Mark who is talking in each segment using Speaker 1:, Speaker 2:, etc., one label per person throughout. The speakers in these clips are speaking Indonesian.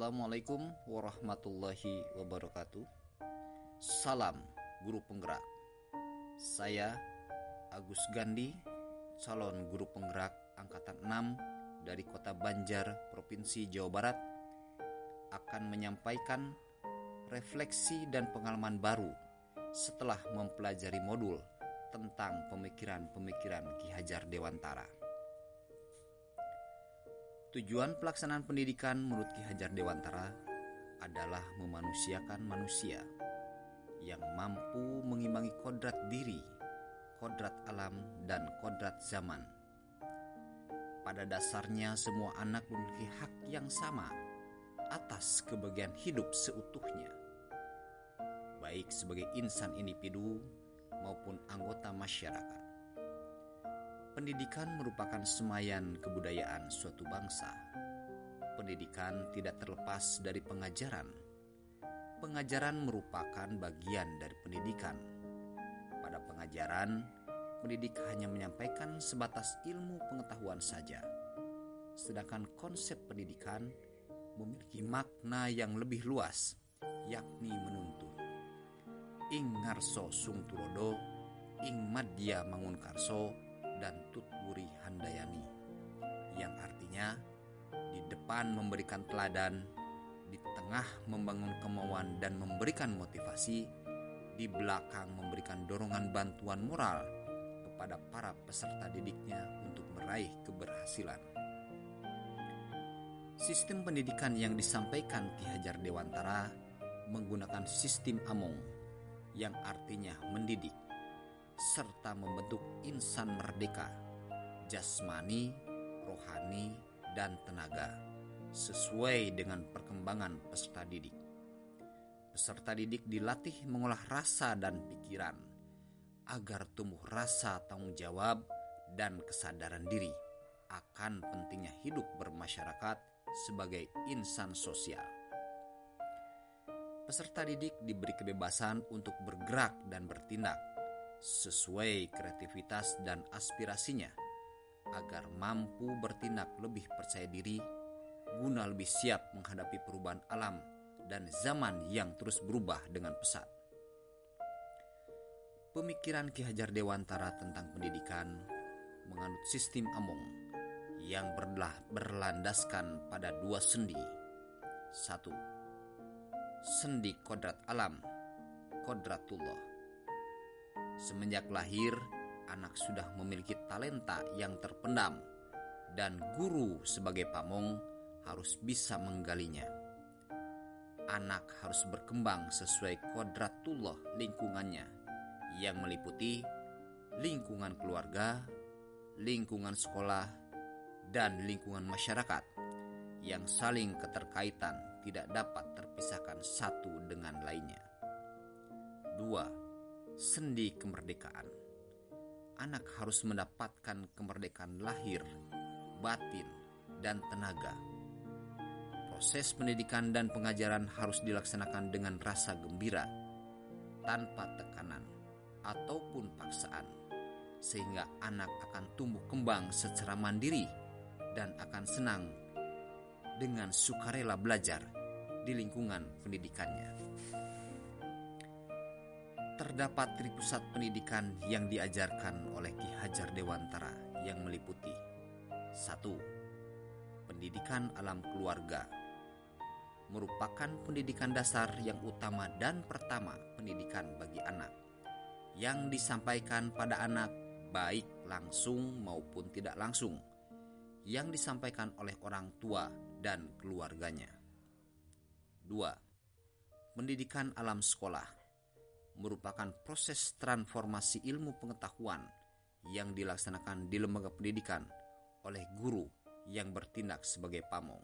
Speaker 1: Assalamualaikum warahmatullahi wabarakatuh. Salam guru penggerak. Saya Agus Gandi, calon guru penggerak angkatan 6 dari Kota Banjar, Provinsi Jawa Barat, akan menyampaikan refleksi dan pengalaman baru setelah mempelajari modul tentang pemikiran-pemikiran Ki Hajar Dewantara. Tujuan pelaksanaan pendidikan menurut Ki Hajar Dewantara adalah memanusiakan manusia yang mampu mengimbangi kodrat diri, kodrat alam, dan kodrat zaman. Pada dasarnya semua anak memiliki hak yang sama atas kebahagiaan hidup seutuhnya, baik sebagai insan individu maupun anggota masyarakat. Pendidikan merupakan semayan kebudayaan suatu bangsa. Pendidikan tidak terlepas dari pengajaran. Pengajaran merupakan bagian dari pendidikan. Pada pengajaran, pendidik hanya menyampaikan sebatas ilmu pengetahuan saja. Sedangkan konsep pendidikan memiliki makna yang lebih luas, yakni menuntun. Ing ngarso sung tulodo, ing madya mangun karso, dan tutwuri handayani, yang artinya di depan memberikan teladan, di tengah membangun kemauan dan memberikan motivasi, di belakang memberikan dorongan bantuan moral kepada para peserta didiknya untuk meraih keberhasilan. Sistem pendidikan yang disampaikan Ki Hajar Dewantara menggunakan sistem Among, yang artinya mendidik serta membentuk insan merdeka, jasmani, rohani, dan tenaga, sesuai dengan perkembangan peserta didik. Peserta didik dilatih mengolah rasa dan pikiran, agar tumbuh rasa tanggung jawab dan kesadaran diri akan pentingnya hidup bermasyarakat sebagai insan sosial. Peserta didik diberi kebebasan untuk bergerak dan bertindak sesuai kreativitas dan aspirasinya, agar mampu bertindak lebih percaya diri guna lebih siap menghadapi perubahan alam dan zaman yang terus berubah dengan pesat. Pemikiran Ki Hajar Dewantara tentang pendidikan menganut sistem Among yang berlandaskan pada dua sendi. 1. Sendi kodrat alam, kodratullah. Semenjak lahir, anak sudah memiliki talenta yang terpendam, dan guru sebagai pamong harus bisa menggalinya. Anak harus berkembang sesuai kodratullah lingkungannya, yang meliputi lingkungan keluarga, lingkungan sekolah, dan lingkungan masyarakat, yang saling keterkaitan tidak dapat terpisahkan satu dengan lainnya. 2. Sendi kemerdekaan. Anak harus mendapatkan kemerdekaan lahir, batin, dan tenaga. Proses pendidikan dan pengajaran harus dilaksanakan dengan rasa gembira, tanpa tekanan ataupun paksaan, sehingga anak akan tumbuh kembang secara mandiri dan akan senang dengan sukarela belajar di lingkungan pendidikannya. Terdapat 3 pusat pendidikan yang diajarkan oleh Ki Hajar Dewantara yang meliputi 1. Pendidikan alam keluarga merupakan pendidikan dasar yang utama dan pertama pendidikan bagi anak, yang disampaikan pada anak baik langsung maupun tidak langsung, yang disampaikan oleh orang tua dan keluarganya. 2. Pendidikan alam sekolah merupakan proses transformasi ilmu pengetahuan yang dilaksanakan di lembaga pendidikan oleh guru yang bertindak sebagai pamong.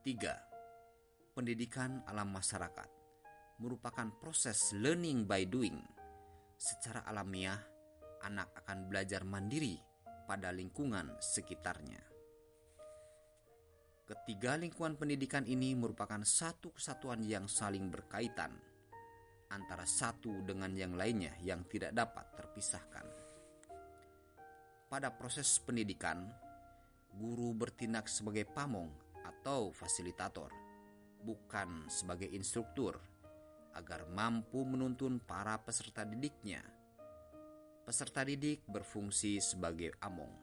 Speaker 1: 3. Pendidikan alam masyarakat merupakan proses learning by doing. Secara alamiah, anak akan belajar mandiri pada lingkungan sekitarnya. Ketiga lingkungan pendidikan ini merupakan satu kesatuan yang saling berkaitan antara satu dengan yang lainnya yang tidak dapat terpisahkan. Pada proses pendidikan, guru bertindak sebagai pamong atau fasilitator, bukan sebagai instruktur, agar mampu menuntun para peserta didiknya. Peserta didik berfungsi sebagai among,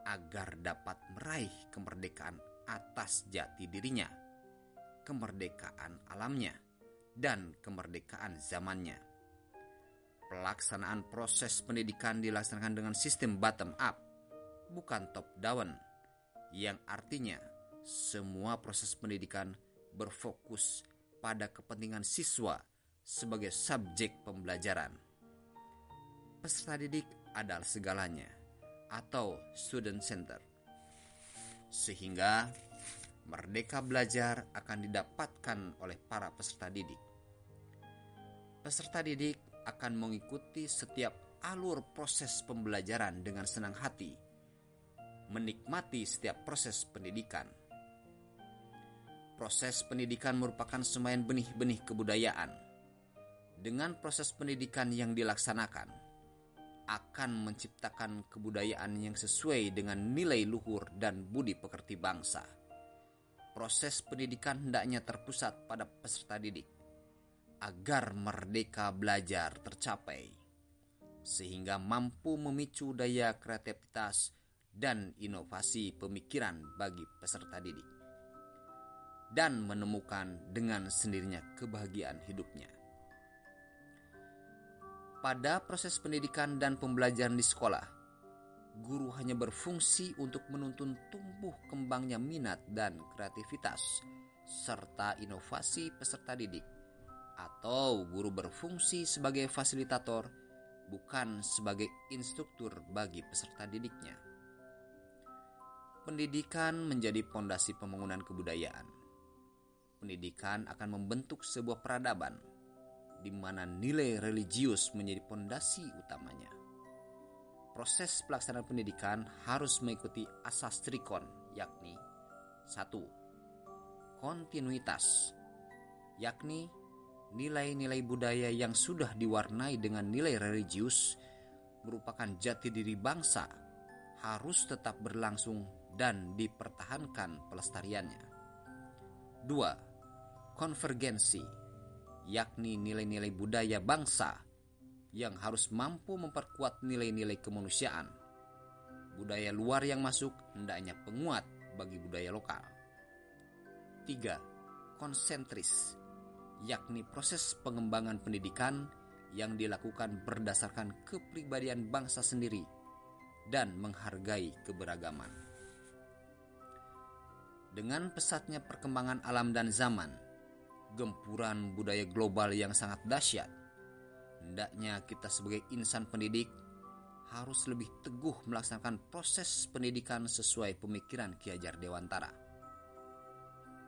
Speaker 1: agar dapat meraih kemerdekaan atas jati dirinya, kemerdekaan alamnya, dan kemerdekaan zamannya. Pelaksanaan proses pendidikan dilaksanakan dengan sistem bottom up, bukan top down, yang artinya semua proses pendidikan berfokus pada kepentingan siswa sebagai subjek pembelajaran. Peserta didik adalah segalanya, atau student center. Sehingga merdeka belajar akan didapatkan oleh para peserta didik. Peserta didik akan mengikuti setiap alur proses pembelajaran dengan senang hati, menikmati setiap proses pendidikan. Proses pendidikan merupakan semaian benih-benih kebudayaan. Dengan proses pendidikan yang dilaksanakan, akan menciptakan kebudayaan yang sesuai dengan nilai luhur dan budi pekerti bangsa. Proses pendidikan hendaknya terpusat pada peserta didik, agar merdeka belajar tercapai, sehingga mampu memicu daya kreativitas dan inovasi pemikiran bagi peserta didik, dan menemukan dengan sendirinya kebahagiaan hidupnya. Pada proses pendidikan dan pembelajaran di sekolah, guru hanya berfungsi untuk menuntun tumbuh kembangnya minat dan kreativitas, serta inovasi peserta didik, atau guru berfungsi sebagai fasilitator, bukan sebagai instruktur bagi peserta didiknya. Pendidikan menjadi pondasi pembangunan kebudayaan. Pendidikan akan membentuk sebuah peradaban, di mana nilai religius menjadi pondasi utamanya. Proses pelaksanaan pendidikan harus mengikuti asas trikon, yakni 1. Kontinuitas, yakni nilai-nilai budaya yang sudah diwarnai dengan nilai religius merupakan jati diri bangsa, harus tetap berlangsung dan dipertahankan pelestariannya. 2. Konvergensi, yakni nilai-nilai budaya bangsa yang harus mampu memperkuat nilai-nilai kemanusiaan. Budaya luar yang masuk hendaknya penguat bagi budaya lokal. 3. Konsentris, yakni proses pengembangan pendidikan yang dilakukan berdasarkan kepribadian bangsa sendiri dan menghargai keberagaman. Dengan pesatnya perkembangan alam dan zaman, gempuran budaya global yang sangat dahsyat, hendaknya kita sebagai insan pendidik harus lebih teguh melaksanakan proses pendidikan sesuai pemikiran Ki Hajar Dewantara.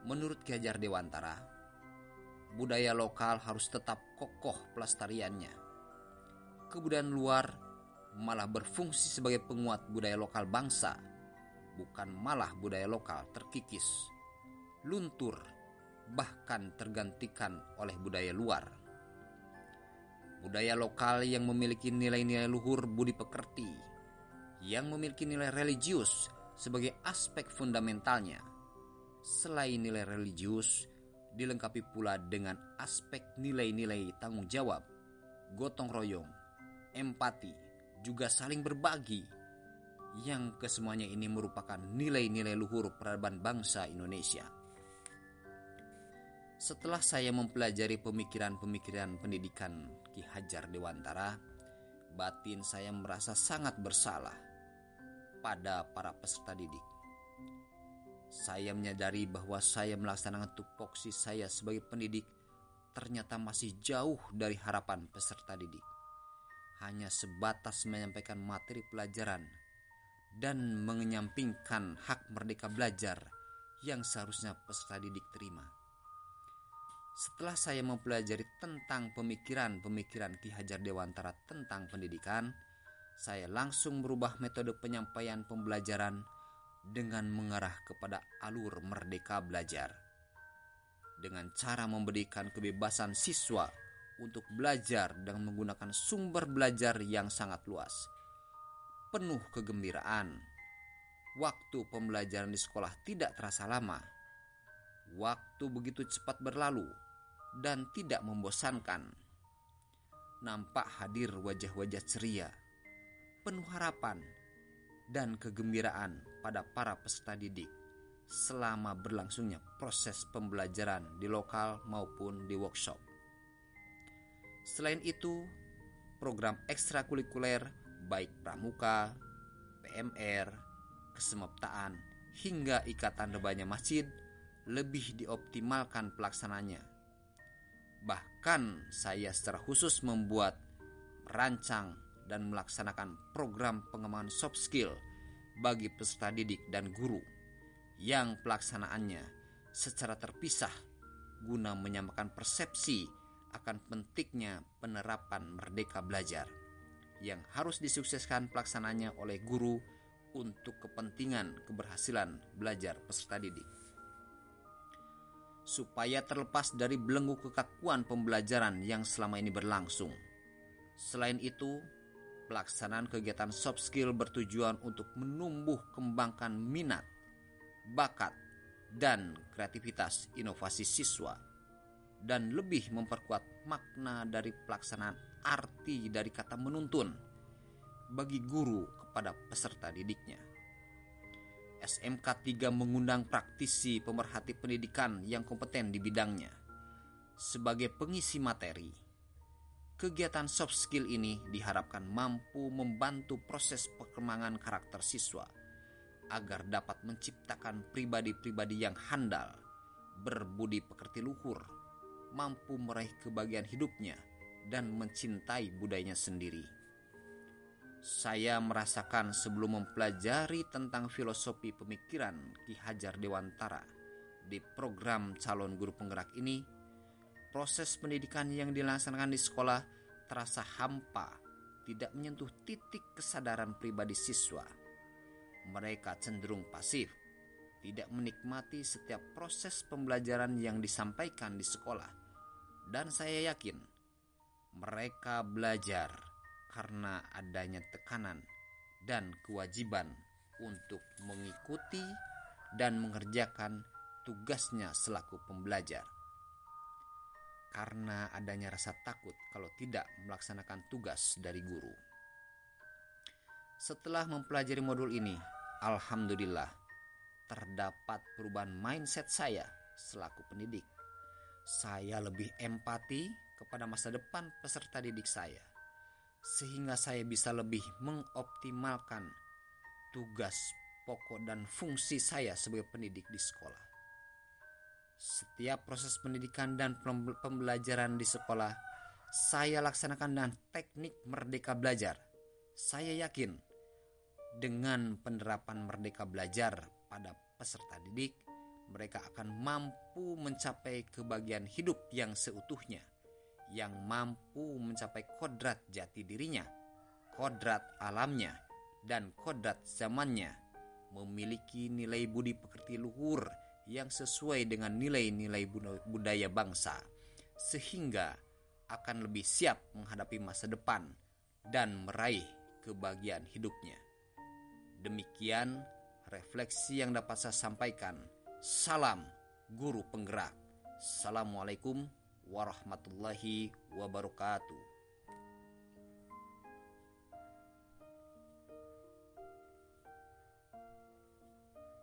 Speaker 1: Menurut Ki Hajar Dewantara, budaya lokal harus tetap kokoh pelestariannya. Kebudayaan luar malah berfungsi sebagai penguat budaya lokal bangsa, bukan malah budaya lokal terkikis, luntur, bahkan tergantikan oleh budaya luar. Budaya lokal yang memiliki nilai-nilai luhur budi pekerti, yang memiliki nilai religius sebagai aspek fundamentalnya. Selain nilai religius, dilengkapi pula dengan aspek nilai-nilai tanggung jawab, gotong royong, empati, juga saling berbagi, yang kesemuanya ini merupakan nilai-nilai luhur peradaban bangsa Indonesia. Setelah saya mempelajari pemikiran-pemikiran pendidikan Ki Hajar Dewantara, batin saya merasa sangat bersalah pada para peserta didik. Saya menyadari bahwa saya melaksanakan tupoksi saya sebagai pendidik ternyata masih jauh dari harapan peserta didik. Hanya sebatas menyampaikan materi pelajaran dan mengenyampingkan hak merdeka belajar yang seharusnya peserta didik terima. Setelah saya mempelajari tentang pemikiran-pemikiran Ki Hajar Dewantara tentang pendidikan, saya langsung merubah metode penyampaian pembelajaran dengan mengarah kepada alur merdeka belajar, dengan cara memberikan kebebasan siswa untuk belajar dengan menggunakan sumber belajar yang sangat luas, penuh kegembiraan, Waktu pembelajaran di sekolah tidak terasa lama. Waktu begitu cepat berlalu dan tidak membosankan. Nampak hadir wajah-wajah ceria, penuh harapan dan kegembiraan pada para peserta didik selama berlangsungnya proses pembelajaran di lokal maupun di workshop. Selain itu, program ekstrakurikuler baik pramuka, PMR, kesemaptaan, hingga ikatan rebana masjid lebih dioptimalkan pelaksananya. Bahkan saya secara khusus merancang dan melaksanakan program pengembangan soft skill bagi peserta didik dan guru yang pelaksanaannya secara terpisah guna menyamakan persepsi akan pentingnya penerapan Merdeka Belajar yang harus disukseskan pelaksanaannya oleh guru untuk kepentingan keberhasilan belajar peserta didik. Supaya terlepas dari belenggu kekakuan pembelajaran yang selama ini berlangsung. Selain itu, pelaksanaan kegiatan soft skill bertujuan untuk menumbuh kembangkan minat, bakat, dan kreativitas inovasi siswa, dan lebih memperkuat makna dari pelaksanaan arti dari kata menuntun bagi guru kepada peserta didiknya. SMK 3 mengundang praktisi pemerhati pendidikan yang kompeten di bidangnya sebagai pengisi materi. Kegiatan soft skill ini diharapkan mampu membantu proses perkembangan karakter siswa agar dapat menciptakan pribadi-pribadi yang handal, berbudi pekerti luhur, mampu meraih kebahagiaan hidupnya, dan mencintai budayanya sendiri. Saya merasakan sebelum mempelajari tentang filosofi pemikiran Ki Hajar Dewantara di program calon guru penggerak ini, proses pendidikan yang dilaksanakan di sekolah terasa hampa, tidak menyentuh titik kesadaran pribadi siswa. Mereka cenderung pasif, tidak menikmati setiap proses pembelajaran yang disampaikan di sekolah. Dan saya yakin mereka belajar karena adanya tekanan dan kewajiban untuk mengikuti dan mengerjakan tugasnya selaku pembelajar. Karena adanya rasa takut kalau tidak melaksanakan tugas dari guru. Setelah mempelajari modul ini, alhamdulillah, terdapat perubahan mindset saya selaku pendidik. Saya lebih empati kepada masa depan peserta didik saya, sehingga saya bisa lebih mengoptimalkan tugas pokok dan fungsi saya sebagai pendidik di sekolah. Setiap proses pendidikan dan pembelajaran di sekolah saya laksanakan dengan teknik Merdeka Belajar. Saya yakin dengan penerapan Merdeka Belajar pada peserta didik, mereka akan mampu mencapai kebahagiaan hidup yang seutuhnya, yang mampu mencapai kodrat jati dirinya, kodrat alamnya, dan kodrat zamannya, memiliki nilai budi pekerti luhur yang sesuai dengan nilai-nilai budaya bangsa, sehingga akan lebih siap menghadapi masa depan dan meraih kebahagiaan hidupnya. Demikian refleksi yang dapat saya sampaikan. Salam guru penggerak. Assalamualaikum warahmatullahi wabarakatuh.